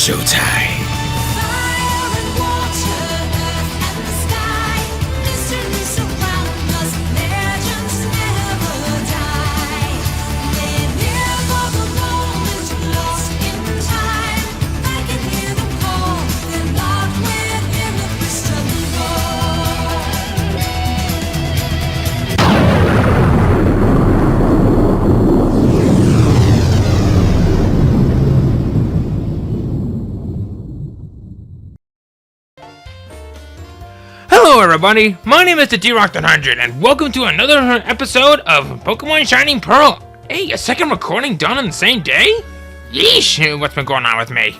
showtime. Hello everybody, my name is the D-Rock100 and welcome to another episode of Pokemon Shining Pearl. Hey, a second recording done on the same day? Yeesh, what's been going on with me?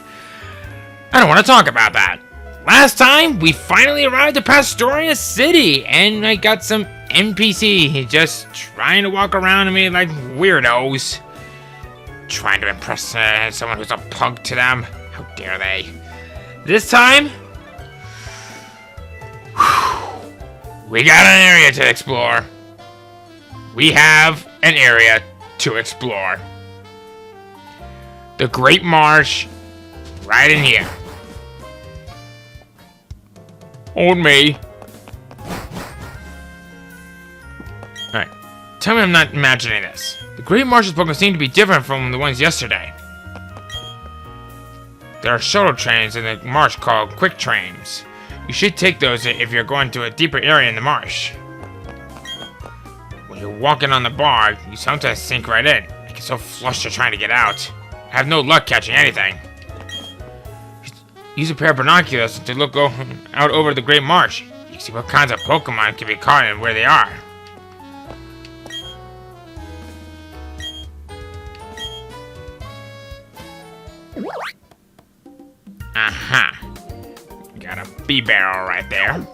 I don't want to talk about that. Last time, we finally arrived at Pastoria City and I got some NPC just trying to walk around me like weirdos. Trying to impress someone who's a pug to them. How dare they? This time, we got an area to explore. We have an area to explore. The Great Marsh, right in here. Hold me. Alright, tell me I'm not imagining this. The Great Marsh's Pokemon seem to be different from the ones yesterday. There are shuttle trains in the marsh called quick trains. You should take those if you're going to a deeper area in the marsh. When you're walking on the bar, you sometimes sink right in. I get so flustered trying to get out. I have no luck catching anything. Use a pair of binoculars to look out over the Great Marsh. You can see what kinds of Pokemon can be caught and where they are. Aha. Got a B-barrel right there.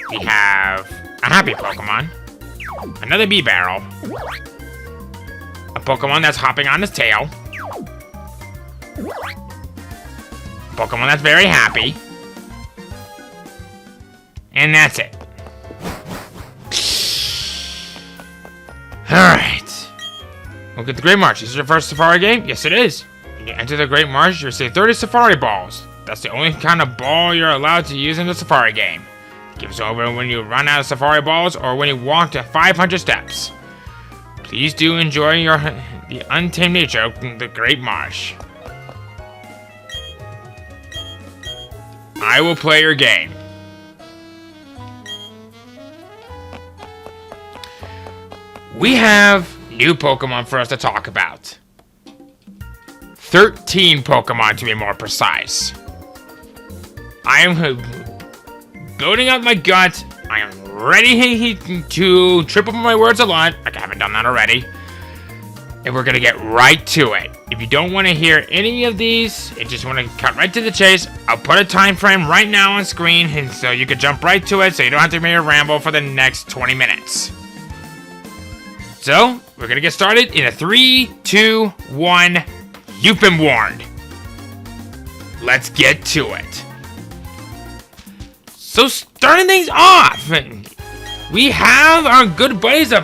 We have a happy Pokemon. Another B-barrel. A Pokemon that's hopping on his tail. A Pokemon that's very happy. And that's it. Alright. Look at the Great Marsh. Is this your first Safari game? Yes, it is. When you enter the Great Marsh, you receive 30 Safari Balls. That's the only kind of ball you're allowed to use in the Safari game. It gives over when you run out of Safari Balls or when you walk to 500 steps. Please do enjoy the untamed nature of the Great Marsh. I will play your game. We have new Pokemon for us to talk about. 13 Pokemon to be more precise. I am building up my gut. I am ready to trip over my words a lot, like I haven't done that already. And we're gonna get right to it. If you don't want to hear any of these, and just want to cut right to the chase, I'll put a time frame right now on screen, and so you can jump right to it, so you don't have to make a ramble for the next 20 minutes. So, we're gonna get started in a 3, 2, 1. You've been warned. Let's get to it. So starting things off, we have our good buddies of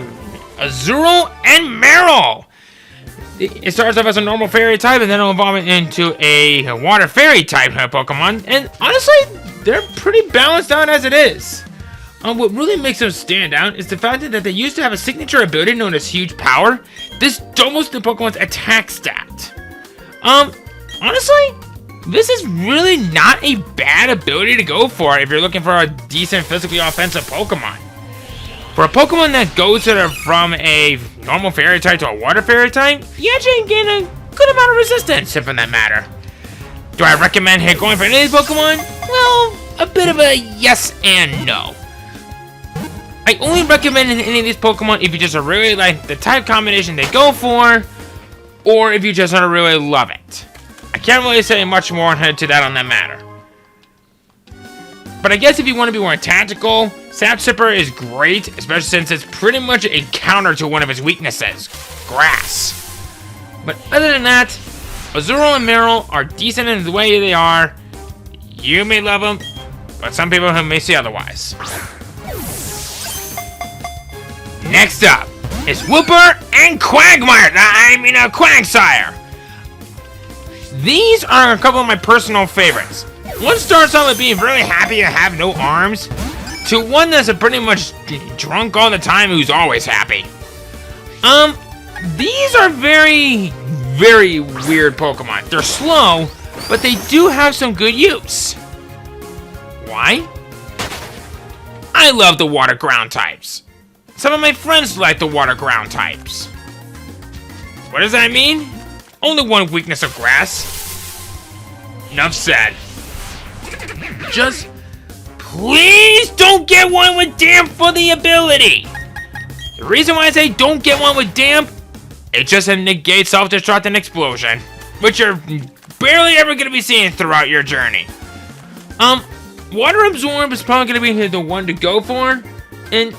Azurill and Marill. It starts off as a normal fairy type and then it'll evolve into a water fairy type Pokemon. And honestly, they're pretty balanced out as it is. What really makes them stand out is the fact that they used to have a signature ability known as Huge Power. This doubles the Pokemon's attack stat. Honestly, this is really not a bad ability to go for if you're looking for a decent physically offensive Pokemon. For a Pokemon that goes from a normal fairy type to a water fairy type, you actually gain a good amount of resistance, if in that matter. Do I recommend going for any of these Pokemon? Well, a bit of a yes and no. I only recommend any of these Pokemon if you just really like the type combination they go for, or if you just really love it. I can't really say much more to that on that matter. But I guess if you want to be more tactical, Sapsipper is great, especially since it's pretty much a counter to one of his weaknesses, grass. But other than that, Azurill and Marill are decent in the way they are. You may love them, but some people may say otherwise. Next up is Wooper and Quagsire. These are a couple of my personal favorites. One starts out with being really happy to have no arms, to one that's pretty much drunk all the time who's always happy. These are very, very weird Pokemon. They're slow, but they do have some good use. Why? I love the water ground types. Some of my friends like the water ground types. What does that mean? Only one weakness of grass. Enough said. Just please don't get one with damp for the ability. The reason why I say don't get one with damp, it just negates self-destruct and explosion, which you're barely ever going to be seeing throughout your journey. Water Absorb is probably going to be the one to go for, and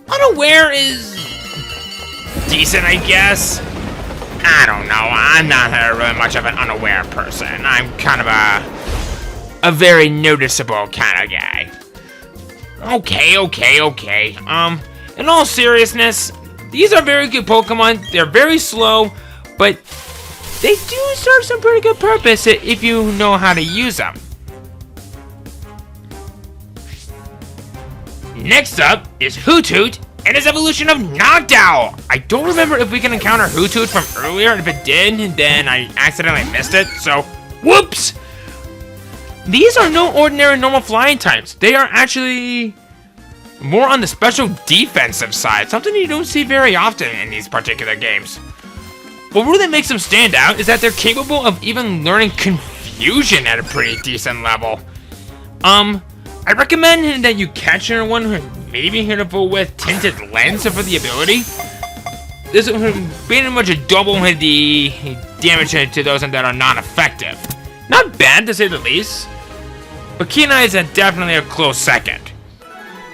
Unaware is decent, I guess. I don't know. I'm not really much of an unaware person. I'm kind of a very noticeable kind of guy. Okay. In all seriousness, these are very good Pokemon. They're very slow, but they do serve some pretty good purpose if you know how to use them. Next up is Hoothoot and his evolution of Knockdown. I don't remember if we can encounter Hoothoot from earlier, and if it did, then I accidentally missed it, so whoops! These are no ordinary normal flying types. They are actually more on the special defensive side, something you don't see very often in these particular games. What really makes them stand out is that they're capable of even learning Confusion at a pretty decent level. I recommend that you catch one who maybe hittable with Tinted Lens for the ability. This will pretty much double the damage to those that are non-effective. Not bad to say the least, but Keen Eye is definitely a close second.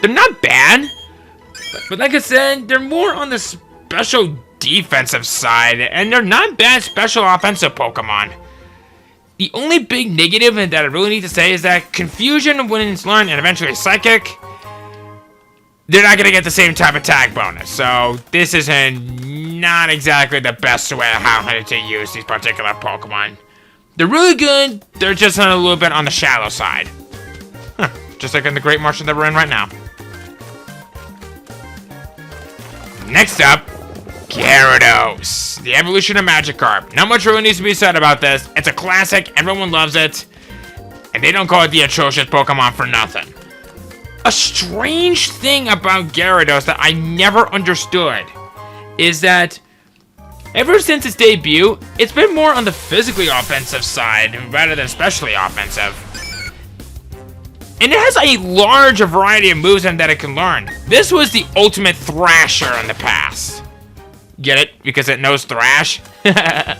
They're not bad, but like I said, they're more on the special defensive side, and they're not bad special offensive Pokemon. The only big negative that I really need to say is that Confusion, when it's learned and eventually Psychic, they're not going to get the same type of tag bonus. So this is not exactly the best way of how to use these particular Pokemon. They're really good, they're just a little bit on the shallow side. Just like in the Great Marsh that we're in right now. Next up, Gyarados, the evolution of Magikarp. Not much really needs to be said about this. It's a classic, everyone loves it, and they don't call it the atrocious Pokemon for nothing. A strange thing about Gyarados that I never understood is that ever since its debut, it's been more on the physically offensive side rather than specially offensive. And it has a large variety of moves that it can learn. This was the ultimate Thrasher in the past. Get it? Because it knows Thrash? But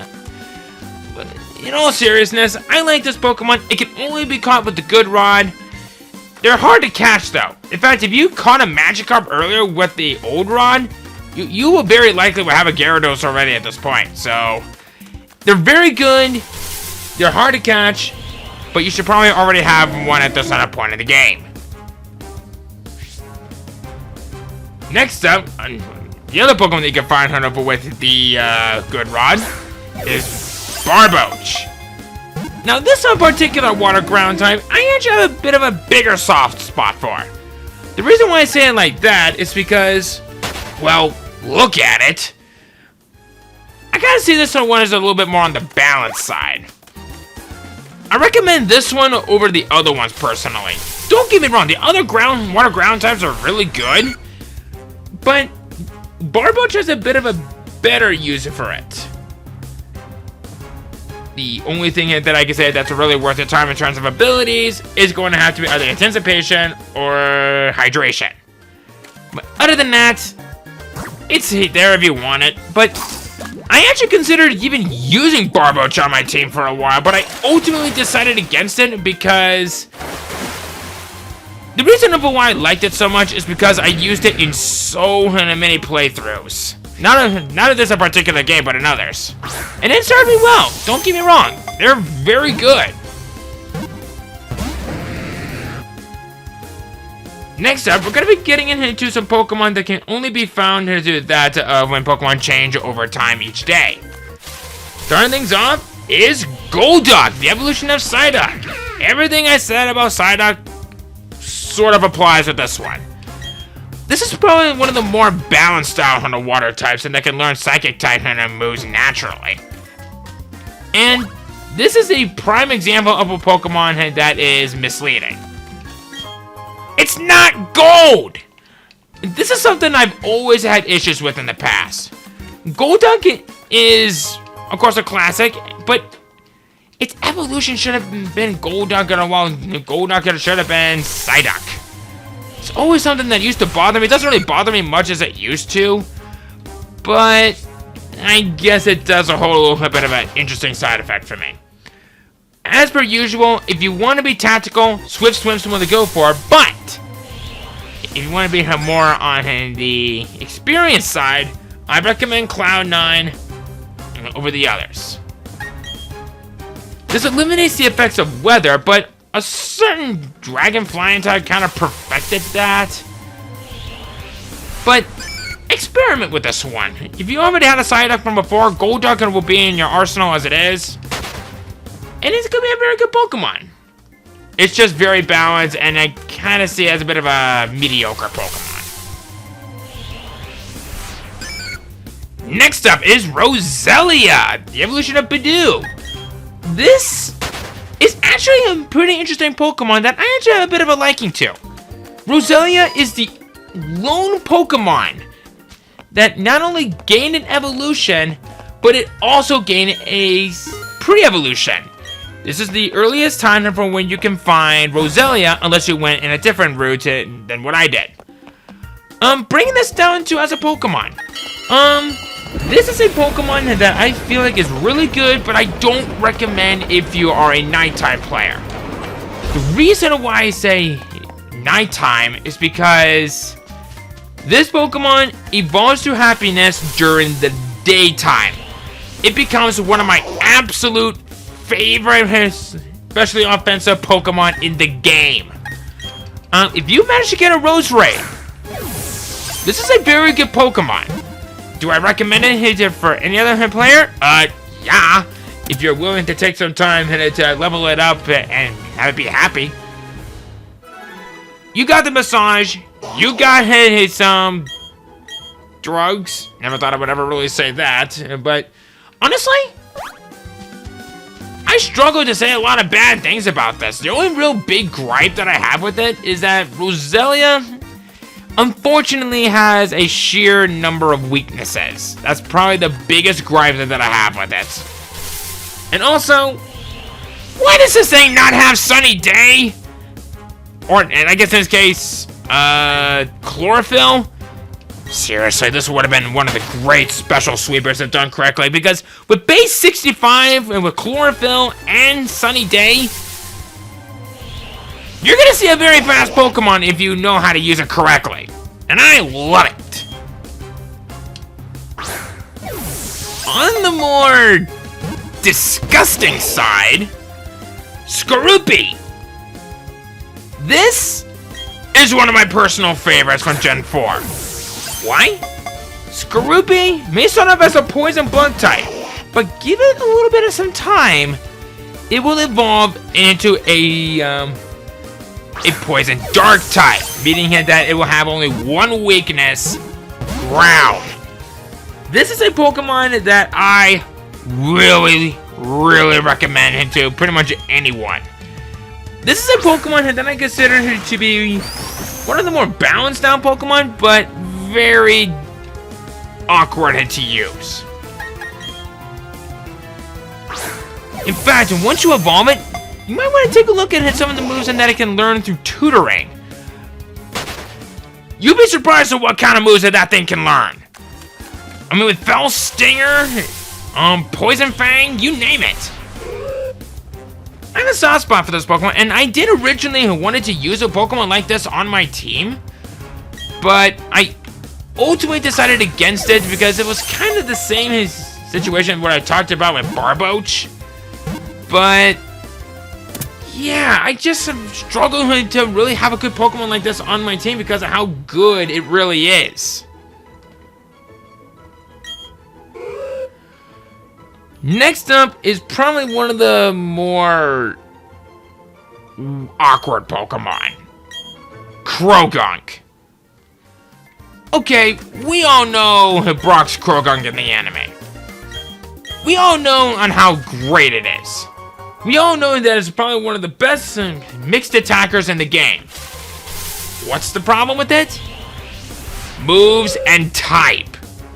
in all seriousness, I like this Pokemon. It can only be caught with the good rod. They're hard to catch though. In fact, if you caught a Magikarp earlier with the old rod, you will very likely have a Gyarados already at this point. So, they're very good. They're hard to catch. But you should probably already have one at this point in the game. Next up, the other Pokemon that you can find over with the good rod is Barboach. Now this particular water ground type, I actually have a bit of a bigger soft spot for. The reason why I say it like that is because, well, look at it. I gotta see this one as a little bit more on the balance side. I recommend this one over the other ones personally. Don't get me wrong, the other water ground types are really good, but Barboach has a bit of a better use for it. The only thing that I can say that's really worth your time in terms of abilities is going to have to be either Anticipation or Hydration. But other than that, it's there if you want it, but I actually considered even using Barboach on my team for a while, but I ultimately decided against it because the reason of why I liked it so much is because I used it in so many playthroughs. Not in this particular game, but in others. And it served me well, don't get me wrong. They're very good. Next up, we're going to be getting into some Pokemon that can only be found when Pokemon change over time each day. Starting things off, is Golduck, the evolution of Psyduck. Everything I said about Psyduck sort of applies with this one. This is probably one of the more balanced out on the water types and that can learn Psychic type and moves naturally. And this is a prime example of a Pokemon that is misleading. It's not gold! This is something I've always had issues with in the past. Golduck is, of course, a classic, but its evolution should have been Golduck, while Golduck should have been Psyduck. It's always something that used to bother me. It doesn't really bother me much as it used to, but I guess it does a whole bit of an interesting side effect for me. As per usual, if you want to be tactical, Swift Swim's the one to go for, but if you want to be more on the experience side, I recommend Cloud9 over the others. This eliminates the effects of weather, but a certain Dragon Flying type kind of perfected that. But experiment with this one. If you already had a Psyduck from before, Golduck will be in your arsenal as it is. And it's going to be a very good Pokemon. It's just very balanced, and I kind of see it as a bit of a mediocre Pokemon. Next up is Rosalia, the evolution of Bidoof. This is actually a pretty interesting Pokemon that I actually have a bit of a liking to. Rosalia is the lone Pokemon that not only gained an evolution, but it also gained a pre-evolution. This is the earliest time from when you can find Rosalia, unless you went in a different route than what I did. Bringing this down to as a Pokemon. This is a Pokemon that I feel like is really good, but I don't recommend if you are a nighttime player. The reason why I say nighttime is because this Pokemon evolves to happiness during the daytime. It becomes one of my absolute favorite, especially offensive Pokemon in the game. If you manage to get a Roserade, this is a very good Pokemon. Do I recommend it for any other player? Yeah. If you're willing to take some time to level it up and have it be happy. You got the massage. You got some drugs. Never thought I would ever really say that. But honestly, I struggle to say a lot of bad things about this. The only real big gripe that I have with it is that Rosalia, unfortunately, has a sheer number of weaknesses. That's probably the biggest gripe that I have with it. And also, why does this thing not have Sunny Day? And I guess in this case, Chlorophyll? Seriously, this would have been one of the great special sweepers if done correctly, because with base 65 and with Chlorophyll and Sunny Day, you're gonna see a very fast Pokemon if you know how to use it correctly. And I love it. On the more disgusting side, Skorupi. This is one of my personal favorites from Gen 4. Why? Skorupi may start off as a poison bug type, but give it a little bit of some time, it will evolve into a poison dark type, meaning that it will have only one weakness, ground. This is a Pokemon that I really recommend to pretty much anyone. This is a Pokemon that I consider to be one of the more balanced out Pokemon, but very awkward to use. In fact, once you evolve it, you might want to take a look at some of the moves that it can learn through tutoring. You'll be surprised at what kind of moves that thing can learn. I mean, with Fell Stinger, Poison Fang, you name it. I have a soft spot for this Pokemon, and I did originally wanted to use a Pokemon like this on my team, but I ultimately decided against it because it was kind of the same situation what I talked about with Barboach. But yeah, I just am struggling to really have a good Pokemon like this on my team because of how good it really is. Next up is probably one of the more awkward Pokemon. Krogunk. Okay, we all know Brock's Krogunk in the anime. We all know on how great it is. We all know that it's probably one of the best mixed attackers in the game. What's the problem with it? Moves and type.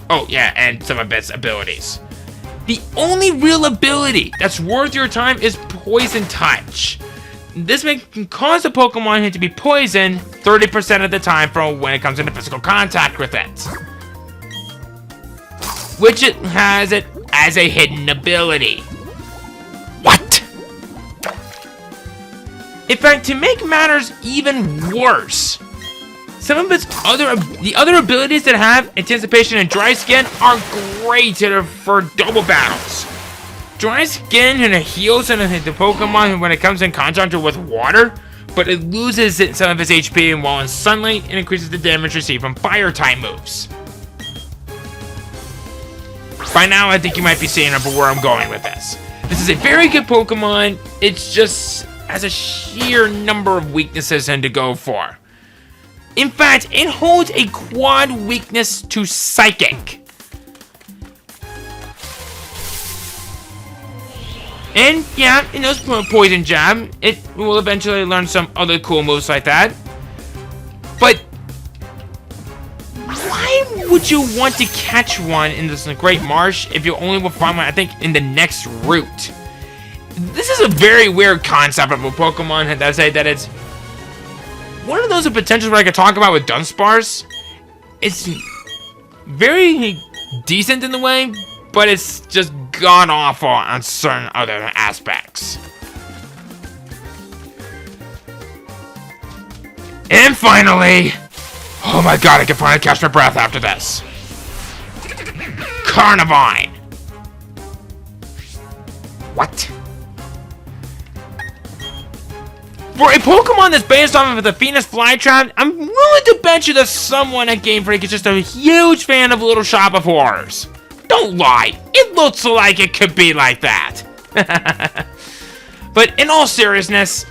Oh yeah, and some of its abilities. The only real ability that's worth your time is Poison Touch. This can cause a Pokemon to be poisoned 30% of the time from when it comes into physical contact with it. Which it has it as a hidden ability. What? In fact, to make matters even worse, some of the other abilities that have Anticipation and Dry Skin are great for double battles. Dry Skin heals the Pokemon when it comes in contact with water, but it loses some of its HP while in sunlight and increases the damage received from fire type moves. By now, I think you might be seeing where I'm going with this. This is a very good Pokemon. It's just has a sheer number of weaknesses to go for. In fact, it holds a quad weakness to Psychic. And yeah, it knows Poison Jab. It will eventually learn some other cool moves like that. But why would you want to catch one in this Great Marsh if you only will find one, I think, in the next route? This is a very weird concept of a Pokemon that I say that it's one of those potentials where I could talk about with Dunsparce. It's very decent in the way, but it's just god-awful on certain other aspects. And finally, oh my god, I can finally catch my breath after this. Carnivore. What? For a Pokemon that's based off of the Venus Flytrap, I'm willing to bet you that someone at Game Freak is just a huge fan of Little Shop of Horrors. Don't lie, it looks like it could be like that. But in all seriousness,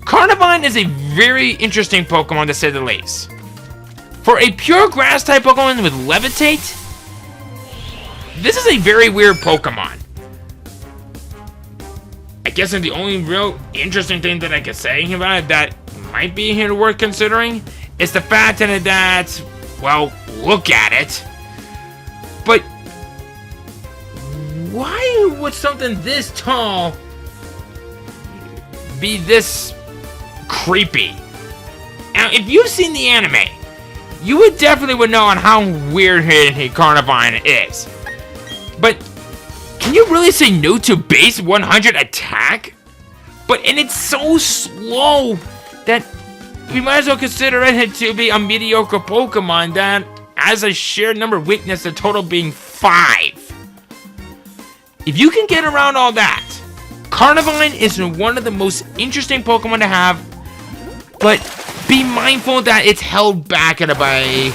Carnivore is a very interesting Pokemon to say the least. For a pure grass type Pokemon with Levitate, this is a very weird Pokemon. I guess the only real interesting thing that I could say about it that might be here worth considering is the fact that, well, look at it. But why would something this tall be this creepy? Now, if you've seen the anime, you would definitely know on how weird Carnivore is. But can you really say no to base 100 attack? And it's so slow that we might as well consider it to be a mediocre Pokemon that has a shared number of weakness, the total being 5. If you can get around all that, Carnivore is one of the most interesting Pokemon to have, but be mindful that it's held back by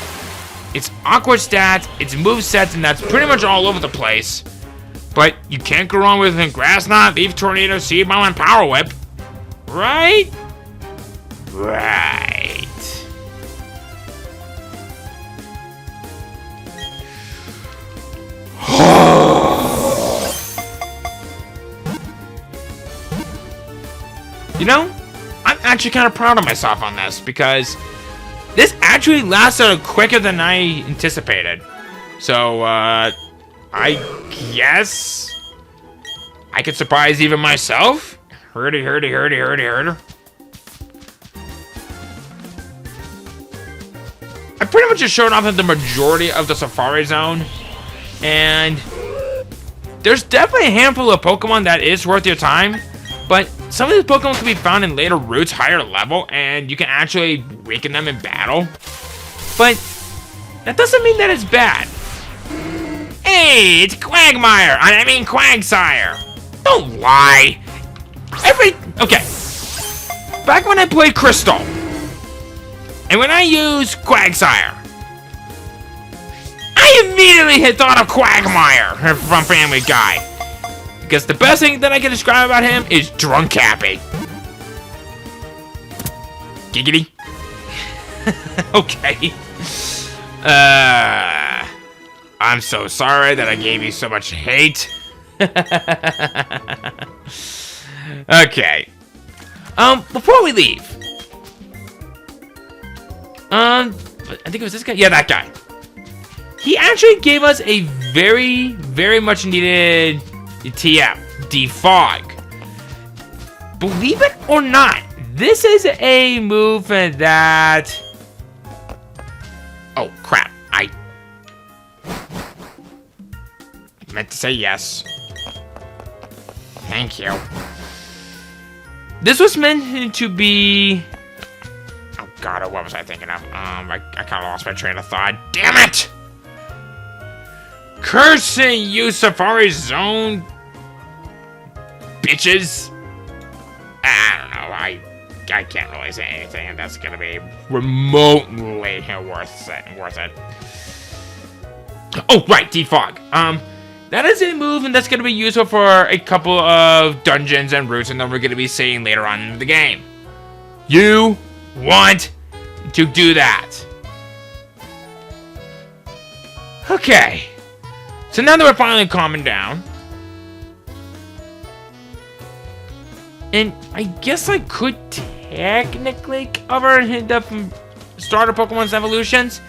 its awkward stats, its movesets, and that's pretty much all over the place. But you can't go wrong with Grass Knot, Leaf Tornado, Seed Bomb, and Power Whip. Right? Right. You know, I'm actually kind of proud of myself on this because this actually lasted quicker than I anticipated. So, I guess I could surprise even myself. Hurdy. I pretty much just showed off the majority of the Safari Zone, and there's definitely a handful of Pokemon that is worth your time, but some of these Pokemon can be found in later routes, higher level, and you can actually weaken them in battle. But that doesn't mean that it's bad. Hey, it's Quagmire! I mean Quagsire! Don't lie! Okay. Back when I played Crystal, and when I used Quagsire, I immediately had thought of Quagmire from Family Guy. Because the best thing that I can describe about him is drunk happy. Giggity. Okay. I'm so sorry that I gave you so much hate. Okay. Before we leave. I think it was this guy. Yeah, that guy. He actually gave us a very, very much needed TM, Defog. Believe it or not, this is a move that... Oh, crap. I meant to say yes. Thank you. This was meant to be... Oh, God, what was I thinking of? I kind of lost my train of thought. Damn it! Cursing you, Safari Zone bitches. I don't know. I can't really say anything that's gonna be remotely worth it. Oh, right, Defog. That is a move, and that's gonna be useful for a couple of dungeons and routes, and then we're gonna be seeing later on in the game. You want to do that? Okay. So now that we're finally calming down, and I guess I could technically cover the starter Pokemon's evolutions,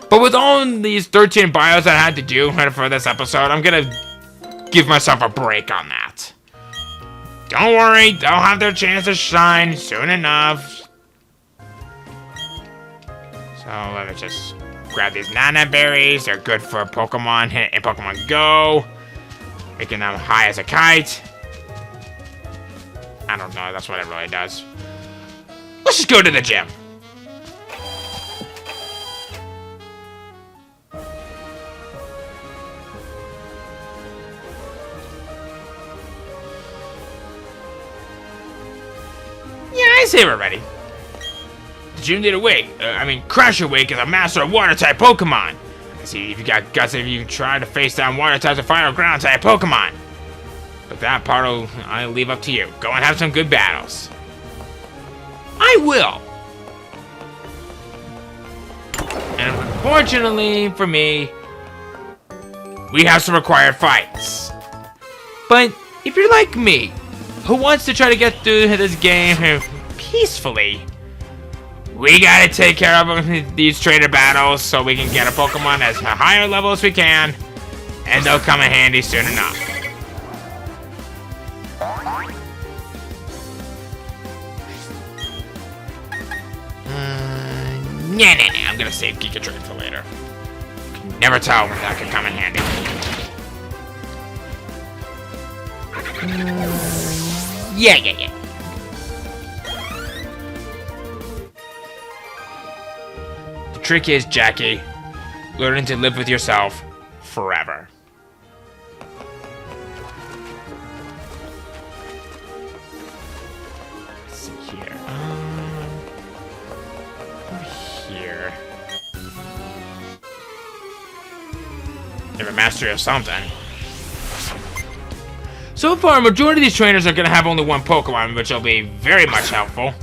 but with all these 13 bios that I had to do for this episode, I'm gonna give myself a break on that. Don't worry, they'll have their chance to shine soon enough. So let me just grab these Nana Berries. They're good for Pokemon in Pokemon Go. Making them high as a kite. I don't know, that's what it really does. Let's just go to the gym. Yeah, I say we're ready. The gym did awake. Crash Awake is a master of water-type Pokemon. Let's see if you got guts if you try to face down water-types and fire ground-type Pokemon. But that part I'll leave up to you. Go and have some good battles. I will. And unfortunately for me, we have some required fights. But if you're like me, who wants to try to get through this game peacefully, we gotta take care of these trainer battles so we can get a Pokemon as higher level as we can, and they'll come in handy soon enough. Nah, I'm gonna save Giga Drain for later. Can never tell when that could come in handy. Yeah. The trick is, Jackie, learning to live with yourself forever. Let's see here. Here. Have a mastery of something. So far, a majority of these trainers are going to have only one Pokemon, which will be very much helpful.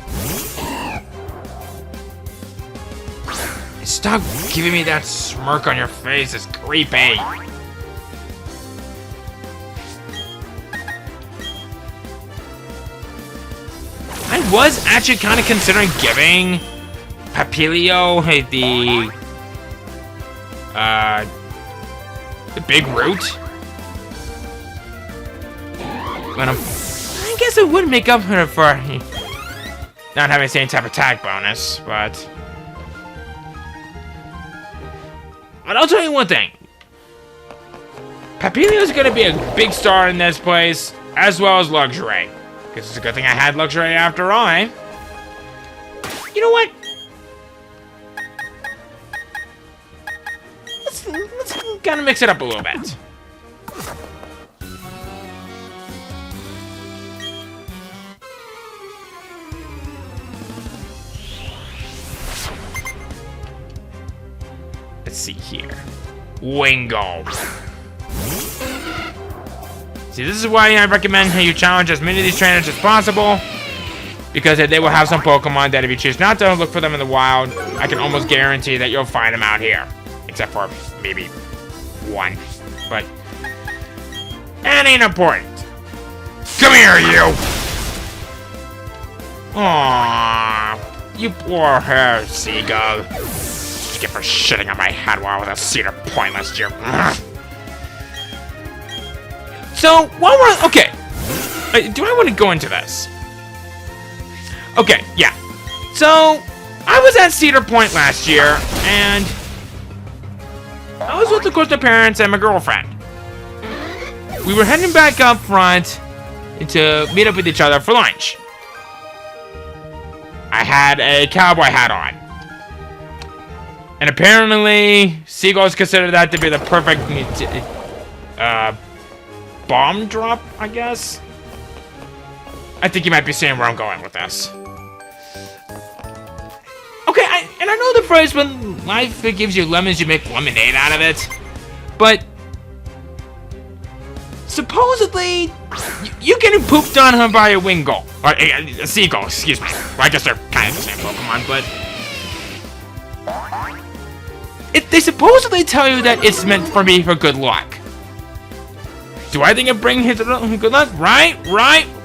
Stop giving me that smirk on your face, it's creepy. I was actually kind of considering giving Papilio the big root. But I guess it would make up for not having the same type of attack bonus, but I'll tell you one thing. Papilio's gonna be a big star in this place, as well as Luxray. Because it's a good thing I had Luxray after all, eh? You know what? Let's kind of mix it up a little bit. Let's see here. Wingull. See, this is why I recommend you challenge as many of these trainers as possible. Because they will have some Pokemon that if you choose not to look for them in the wild, I can almost guarantee that you'll find them out here. Except for maybe one. But that ain't important. Come here, you! Aww, you poor hair seagull. Just get for shitting on my head while I was at Cedar Point last year. So, while we're... Okay. Do I want to go into this? Okay, yeah. So, I was at Cedar Point last year, and I was with, of course, my parents and my girlfriend. We were heading back up front to meet up with each other for lunch. I had a cowboy hat on. And apparently, seagulls consider that to be the perfect bomb drop, I guess? I think you might be seeing where I'm going with this. Okay, and I know the phrase, when life gives you lemons, you make lemonade out of it. But supposedly, you getting pooped on by a wingull. Or a seagull, excuse me. Well, I guess they're kind of the same Pokemon, but... They supposedly tell you that it's meant for me for good luck. Do I think it brings his good luck? Right,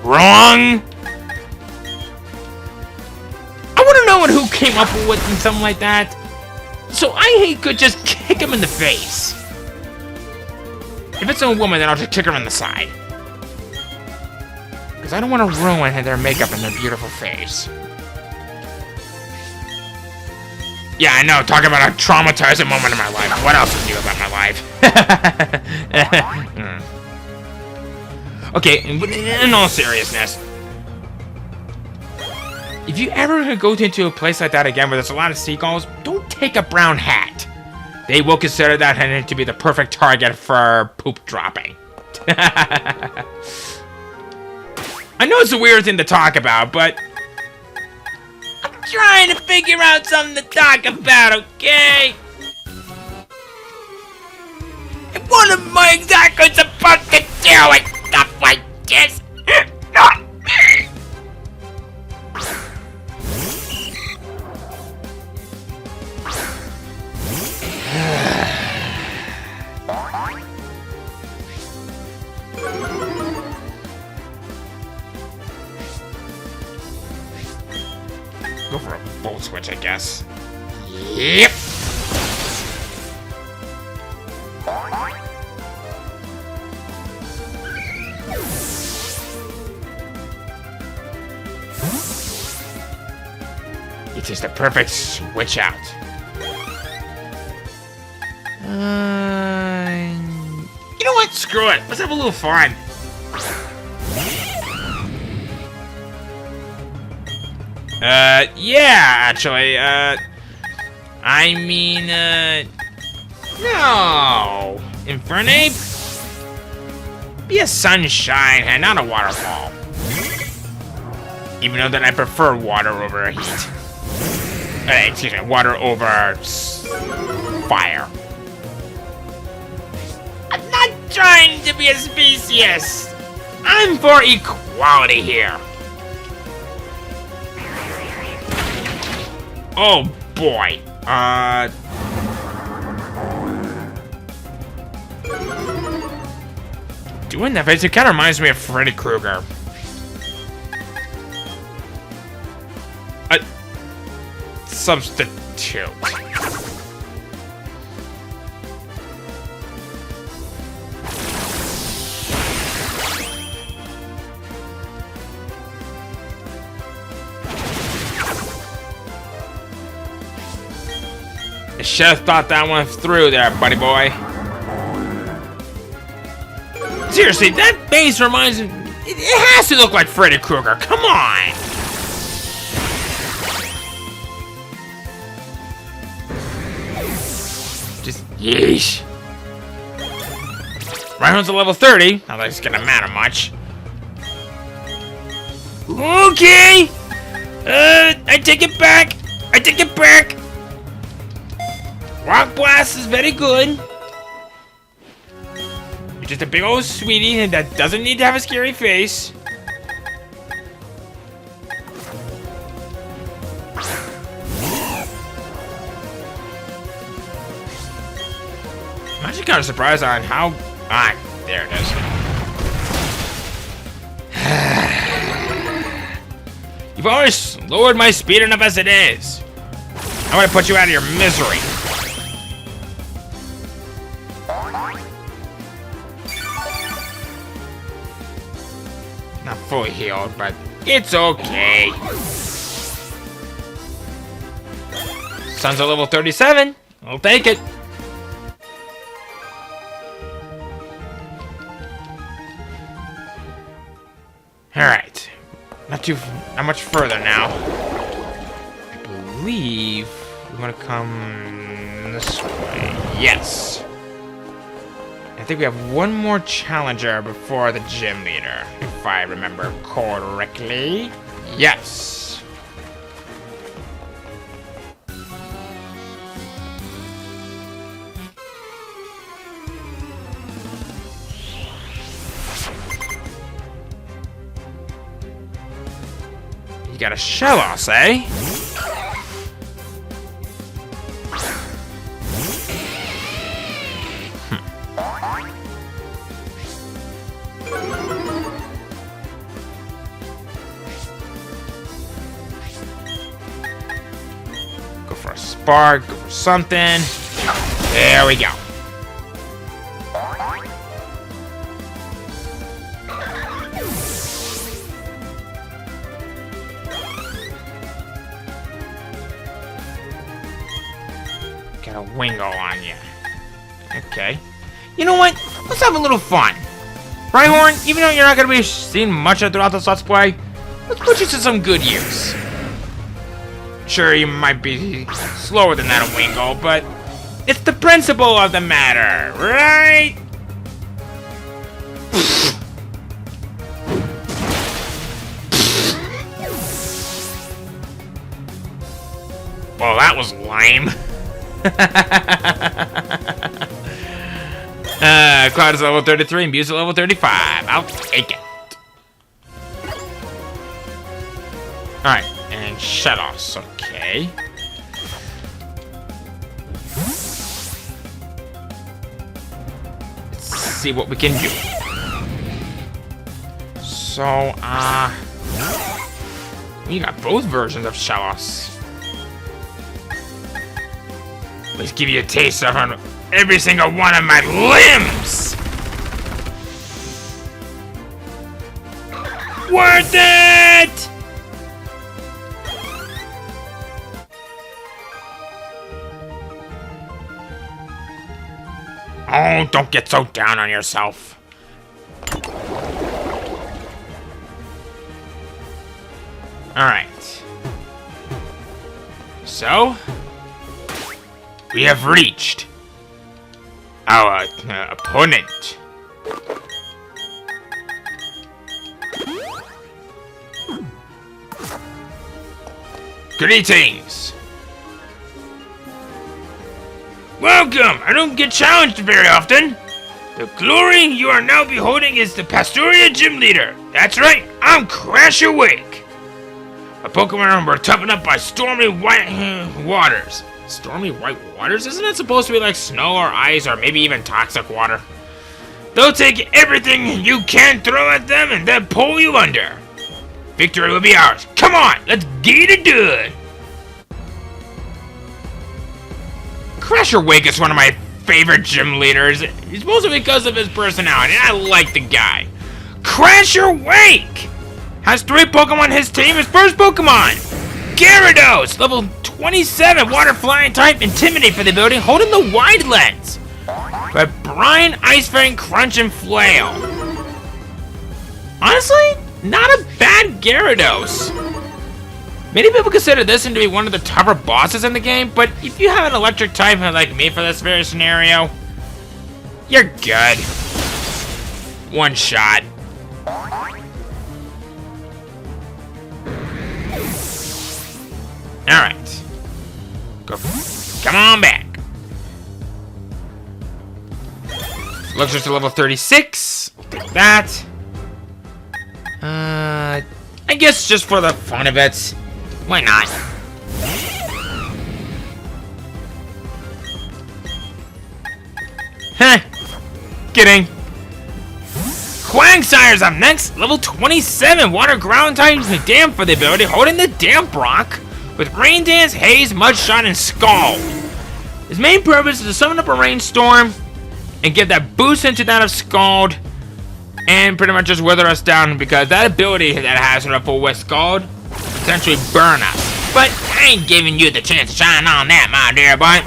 wrong. I want to know who came up with something like that. So I could just kick him in the face. If it's a woman, then I'll just kick her in the side. Because I don't want to ruin their makeup and their beautiful face. Yeah, I know, talking about a traumatizing moment in my life. What else is new about my life? Okay, in all seriousness, if you ever go into a place like that again where there's a lot of seagulls, don't take a brown hat. They will consider that to be the perfect target for poop dropping. I know it's a weird thing to talk about, but I'm trying to figure out something to talk about, okay? And what am I exactly supposed to do with stuff like this? Not me! Go for a Volt Switch, I guess. Yep! It is the perfect switch out. You know what? Screw it. Let's have a little fun. Yeah, actually, I mean, no. Infernape? Be a sunshine and not a waterfall. Even though that I prefer water over heat. Excuse me, water over fire. I'm not trying to be a specious. I'm for equality here. Oh boy. Doing that face, it kind of reminds me of Freddy Krueger. Substitute. I should have thought that one through there, buddy boy. Seriously, that base reminds me... It has to look like Freddy Krueger. Come on! Just yeesh. Rhino's a level 30. Not that it's gonna matter much. Okay! I take it back! I take it back! Rock Blast is very good. You're just a big old sweetie that doesn't need to have a scary face. I'm actually kind of surprised on how... Ah, there it is. You've always lowered my speed enough as it is. I'm gonna put you out of your misery. Not fully healed, but it's okay. Sun's at level 37. I'll take it. Alright. Not much further now. I believe we want to come this way. Yes. I think we have one more challenger before the gym leader, if I remember correctly. Yes. You got a Shellos, eh? Go for a spark, go for something. There we go. Got a Wingo on you. Okay. You know what? Let's have a little fun. Rhyhorn, even though you're not going to be seeing much of throughout this Let's Play, let's put you to some good use. Sure, you might be slower than that Wingo, but it's the principle of the matter, right? Well, that was lame. Cloud is level 33 and Muse is level 35. I'll take it. Alright, and Shellos, okay. Let's see what we can do. So, we got both versions of Shellos. Let's give you a taste of every single one of my limbs! Worth it! Oh, don't get so down on yourself. Alright. So, we have reached our opponent. Greetings. Welcome. I don't get challenged very often. The glory you are now beholding is the Pastoria Gym Leader. That's right, I'm Crasher Wake. A Pokemon we're toughened up by stormy white waters. Stormy white waters? Isn't that supposed to be like snow or ice or maybe even toxic water? They'll take everything you can throw at them and then pull you under. Victory will be ours. Come on, let's get it done. Crasher Wake is one of my favorite gym leaders. It's mostly because of his personality. I like the guy. Crasher Wake has 3 Pokemon on his team. His first Pokemon, Gyarados, level 27, Water Flying type, Intimidate for the ability, holding the Wide Lens. But Brine, Ice Fang, Crunch, and Flail. Honestly, not a bad Gyarados. Many people consider this to be one of the tougher bosses in the game, but if you have an electric type like me for this very scenario, you're good. One shot. Alright. Go. Come on back. Luxor's to level 36. Take that. I guess just for the fun of it. Why not? Heh. Kidding. Quagsire's up next. Level 27. Water ground type using the Damp for the ability. Holding the Damp Rock with Rain Dance, Haze, Mudshot, and Scald. His main purpose is to summon up a rainstorm and give that boost into that of Scald and pretty much just wither us down, because that ability that it has on a full with Scald essentially burn us. But I ain't giving you the chance to shine on that, my dear boy.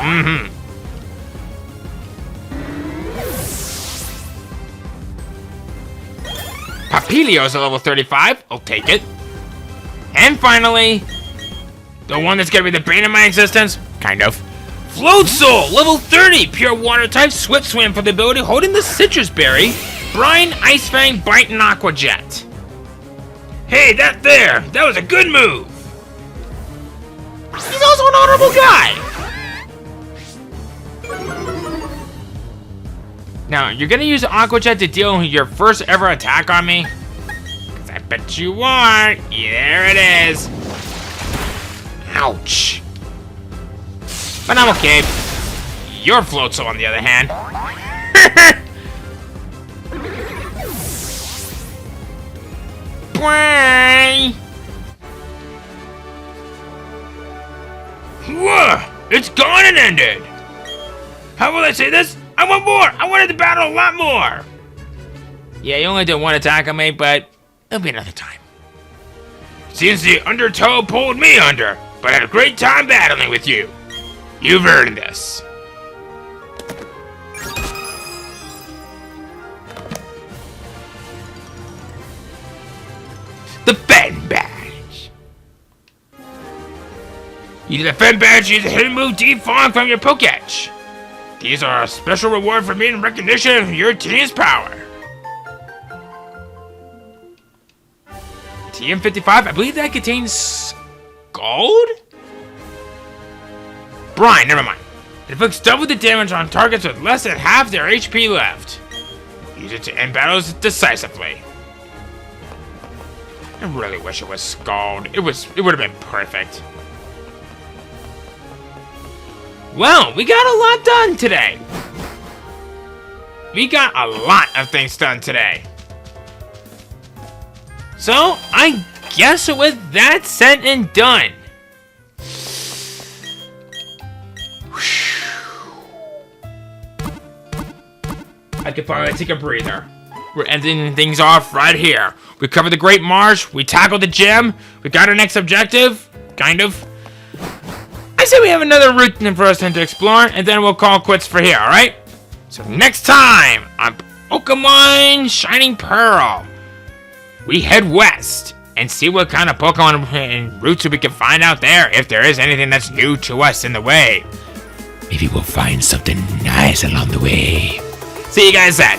Papilio's at level 35. I'll take it. And finally, the one that's gonna be the bane of my existence, kind of. Float Soul, level 30, pure water type, Swift Swim for the ability, holding the Citrus Berry, Brine, Ice Fang, Bite, and Aqua Jet. Hey, that was a good move. He's also an honorable guy. Now, you're gonna use Aqua Jet to deal your first ever attack on me? Because I bet you are. Yeah, there it is. Ouch. But I'm okay. Your Float Soul, on the other hand. Whoa! It's gone and ended! How will I say this? I want more! I wanted to battle a lot more! Yeah, you only did one attack on me, but it'll be another time. Seems the Undertow pulled me under, but I had a great time battling with you. You've earned this. The Fen Badge. Use the Fen Badge, use a hidden move Defog from your Pokédex. These are a special reward for being in recognition of your team's power. TM55, I believe that contains gold? Brine, never mind. It inflicts double the damage on targets with less than half their HP left. Use it to end battles decisively. I really wish it was Scald. It would have been perfect. Well, we got a lot done today. We got a lot of things done today. So, I guess with that said and done, I could probably take a breather. We're ending things off right here. We covered the Great Marsh, we tackled the gym, we got our next objective, kind of. I say we have another route for us to explore, and then we'll call quits for here, alright? So next time on Pokemon Shining Pearl, we head west and see what kind of Pokemon and routes we can find out there, if there is anything that's new to us in the way. Maybe we'll find something nice along the way. See you guys then.